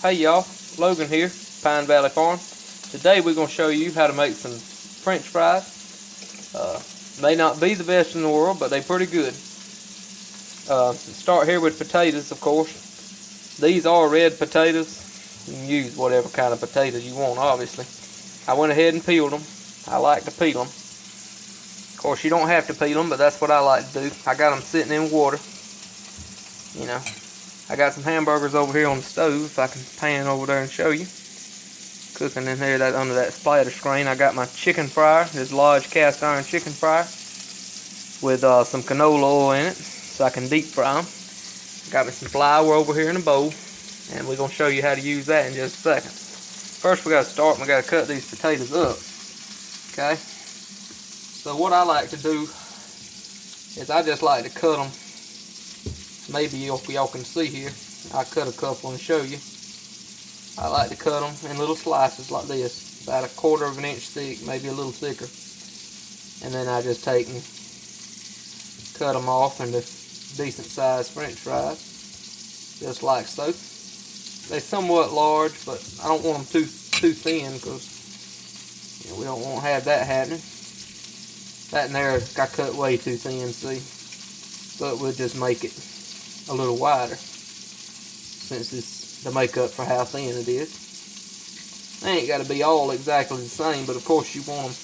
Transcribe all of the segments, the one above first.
Hey y'all, Logan here, Pine Valley Farm. Today we're going to show you how to make some French fries. May not be the best in the world, but they're pretty good. Start here with potatoes, of course. These are red potatoes. You can use whatever kind of potatoes you want, obviously. I went ahead and peeled them. I like to peel them. Of course, you don't have to peel them, but that's what I like to do. I got them sitting in water. You know, I got some hamburgers over here on the stove. If I can pan over there and show you. Cooking in here under that splatter screen. I got my chicken fryer, this large cast iron chicken fryer with some canola oil in it so I can deep fry them. Got me some flour over here in a bowl, and we're going to show you how to use that in just a second. First we got to start and we got to cut these potatoes up. Okay? So what I like to do is I just like to cut them. Maybe y'all can see here, I'll cut a couple and show you. I like to cut them in little slices like this, about 1/4 of an inch thick, maybe a little thicker. And then I just take and cut them off into decent sized French fries, just like so. They're somewhat large, but I don't want them too thin because we don't want to have that happening. That in there I cut way too thin, see, but we'll just make it a little wider since it's to make up for how thin it is. They ain't got to be all exactly the same, but of course you want them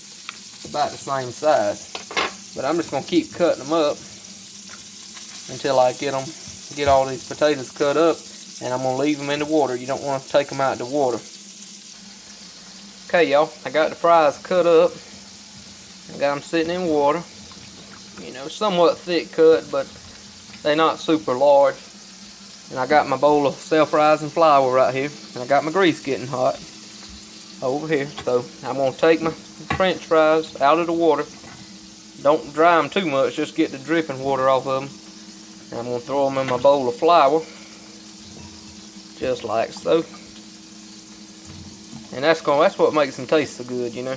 about the same size. But I'm just going to keep cutting them up until I get all these potatoes cut up, and I'm going to leave them in the water. You don't want to take them out of the water. Okay, y'all, I got the fries cut up. I got them sitting in water. You know, somewhat thick cut, but they're not super large. And I got my bowl of self-rising flour right here. And I got my grease getting hot over here. So I'm going to take my French fries out of the water. Don't dry them too much, just get the dripping water off of them. And I'm going to throw them in my bowl of flour. Just like so. And that's what makes them taste so good, you know.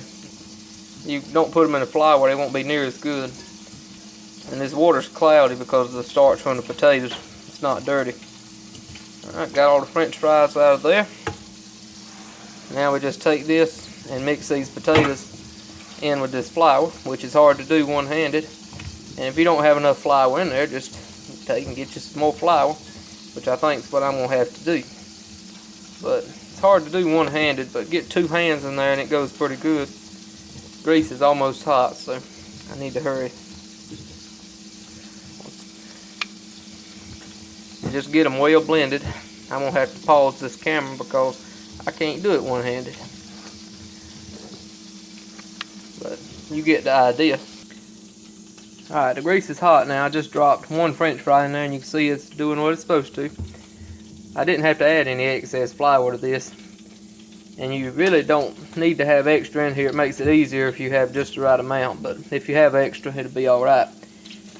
You don't put them in the flour, they won't be near as good. And this water's cloudy because of the starch from the potatoes. It's not dirty. Alright, got all the French fries out of there. Now we just take this and mix these potatoes in with this flour, which is hard to do one-handed. And if you don't have enough flour in there, just take and get you some more flour, which I think is what I'm going to have to do. But it's hard to do one-handed, but get 2 hands in there and it goes pretty good. Grease is almost hot, so I need to hurry. Just get them well blended. I'm going to have to pause this camera because I can't do it one-handed. But you get the idea. Alright, the grease is hot now. I just dropped 1 French fry in there and you can see it's doing what it's supposed to. I didn't have to add any excess flour to this. And you really don't need to have extra in here. It makes it easier if you have just the right amount. But if you have extra, it'll be alright.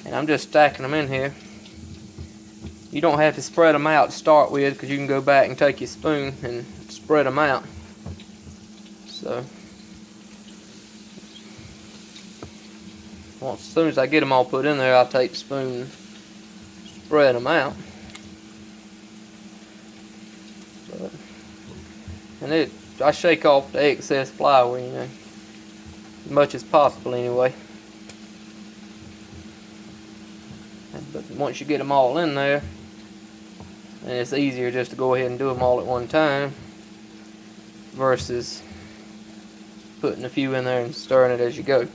And I'm just stacking them in here. You don't have to spread them out to start with because you can go back and take your spoon and spread them out. So, as soon as I get them all put in there, I'll take the spoon and spread them out. And I shake off the excess flour, you know, as much as possible anyway. But once you get them all in there, and it's easier just to go ahead and do them all at one time versus putting a few in there and stirring it as you go.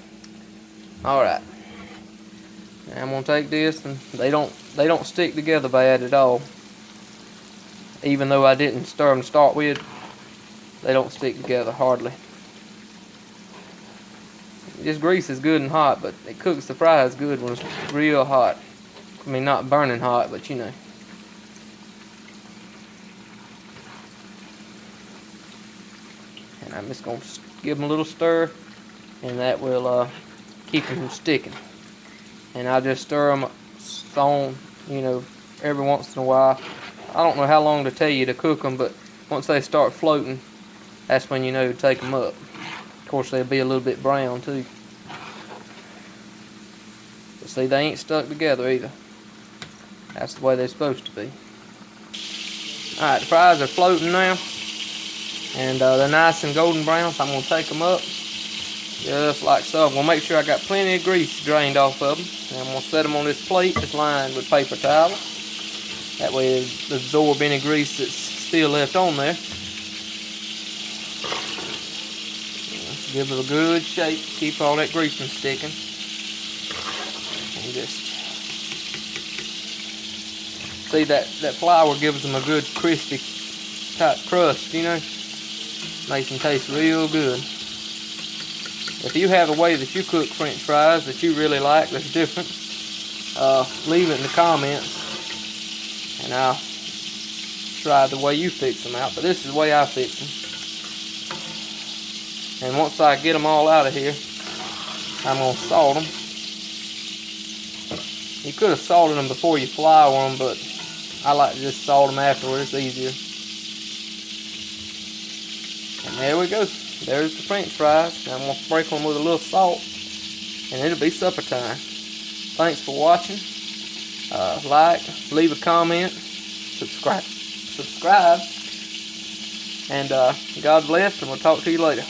Alright, I'm going to take this, and they don't stick together bad at all. Even though I didn't stir them to start with, they don't stick together hardly. This grease is good and hot, but it cooks the fries good when it's real hot. I mean, not burning hot, but you know. And I'm just going to give them a little stir, and that will keep them from sticking. And I just stir them on, you know, every once in a while. I don't know how long to tell you to cook them, but once they start floating, that's when you know to take them up. Of course, they'll be a little bit brown too. But see, they ain't stuck together either. That's the way they're supposed to be. Alright, the fries are floating now. And they're nice and golden brown, so I'm going to take them up. Just like so. I'm going to make sure I got plenty of grease drained off of them. And I'm going to set them on this plate that's lined with paper towel. That way it absorb any grease that's still left on there. Give it a good shake. Keep all that grease from sticking. And just see that flour gives them a good crispy type crust, you know. Makes them taste real good. If you have a way that you cook French fries that you really like that's different, leave it in the comments and I'll try the way you fix them out. But this is the way I fix them. And once I get them all out of here, I'm going to salt them. You could have salted them before you flour them, but I like to just salt them afterwards. It's easier. And there we go. There's the French fries. Now I'm going to sprinkle them with a little salt, and it'll be supper time. Thanks for watching. Like, leave a comment, subscribe, and God bless, and we'll talk to you later.